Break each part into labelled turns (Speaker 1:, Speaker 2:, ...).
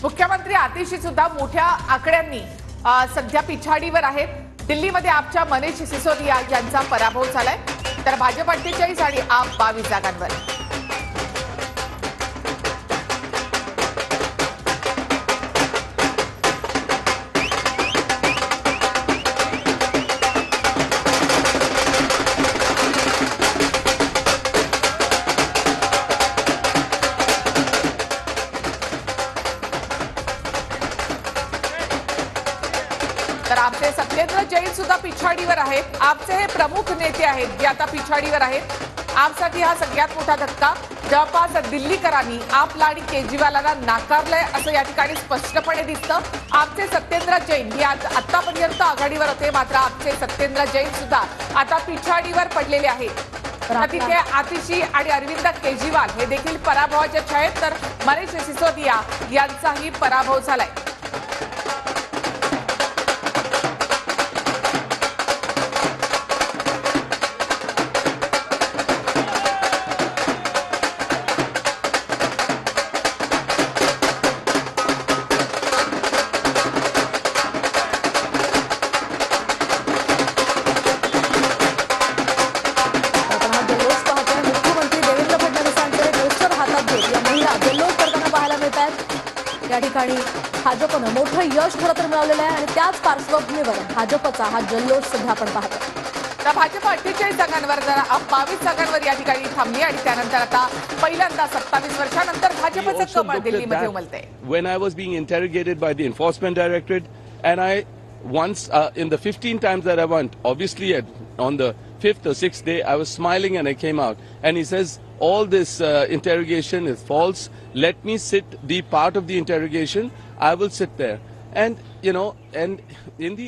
Speaker 1: मुख्यमंत्री आतिशी सुद्धा मोठ्या आकड्यांनी सध्या पिछाडीवर आहेत। दिल्लीमध्ये आपच्या मनीष सिसोदिया यांचा पराभव झालाय, तर भाजप 48 आणि आप 22 जागांवर। तर आपचे सत्येंद्र जैन सुद्धा पिछाडीवर आहेत। आपचे हे प्रमुख नेते आहेत जे आता पिछाडीवर आहेत। आपसाठी हा सगळ्यात मोठा धक्का। जवळपास दिल्लीकरांनी आपला आणि केजरीवालांना नाकारलंय असं या ठिकाणी स्पष्टपणे दिसतं। आपचे सत्येंद्र जैन हे आतापर्यंत आघाडीवर होते, मात्र आपचे सत्येंद्र जैन सुद्धा आता पिछाडीवर पडलेले आहेत। तिथे आतिशी आणि अरविंद केजरीवाल हे देखील पराभवाच्या छायेत, तर मनीष सिसोदिया यांचाही पराभव झालाय।
Speaker 2: या ठिकाणी भाजपनं मोठं यश खरं तर मिळवलेलं आहे आणि त्याच पार्श्वभूमीवर भाजपचा हा जल्लोष सध्या आपण पाहतो।
Speaker 1: तर भाजप 48 जागांवर 22 जागांवर या ठिकाणी थांबली आणि त्यानंतर आता पहिल्यांदा 27 वर्षांनंतर भाजपचं कमळ दिल्लीमध्ये उमलते।
Speaker 3: When I was being interrogated by the enforcement directorate, and I once in the 15 times that I went, obviously on the 5th or 6th day I was smiling and I came out, and he says all this interrogation is false, let me sit the part of the interrogation, I will sit there. And you know, and in the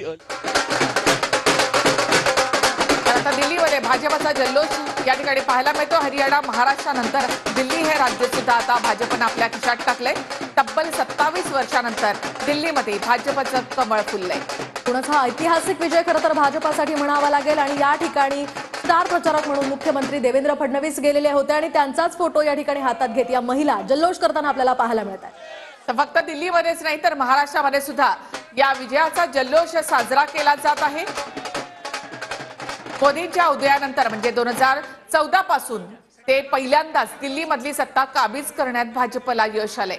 Speaker 1: आता दिल्लीमध्ये भाजपचा जल्लोष या ठिकाणी पाहायला मिळतो। हरियाणा महाराष्ट्रानंतर दिल्ली हे राज्य सुद्धा आता भाजपने आपल्या खिशात टाकलंय। तब्बल 27 वर्षांनंतर दिल्लीमध्ये भाजपचं कमळ फुललंय।
Speaker 2: पुण्याचा हा ऐतिहासिक विजय खरं तर भाजपासाठी म्हणावा लागेल आणि या ठिकाणी स्टार प्रचारक म्हणून मुख्यमंत्री देवेंद्र फडणवीस गेलेले होते आणि त्यांचाच फोटो या ठिकाणी हातात घेत या महिला जल्लोष करताना आपल्याला पाहायला मिळतात।
Speaker 1: तर फक्त दिल्लीमध्येच नाही तर महाराष्ट्रामध्ये सुद्धा या विजयाचा जल्लोष साजरा केला जात आहे। मोदींच्या उदयानंतर म्हणजे 2014 पासून ते पहिल्यांदाच दिल्लीमधली सत्ता काबीज करण्यात भाजपला यश आलंय।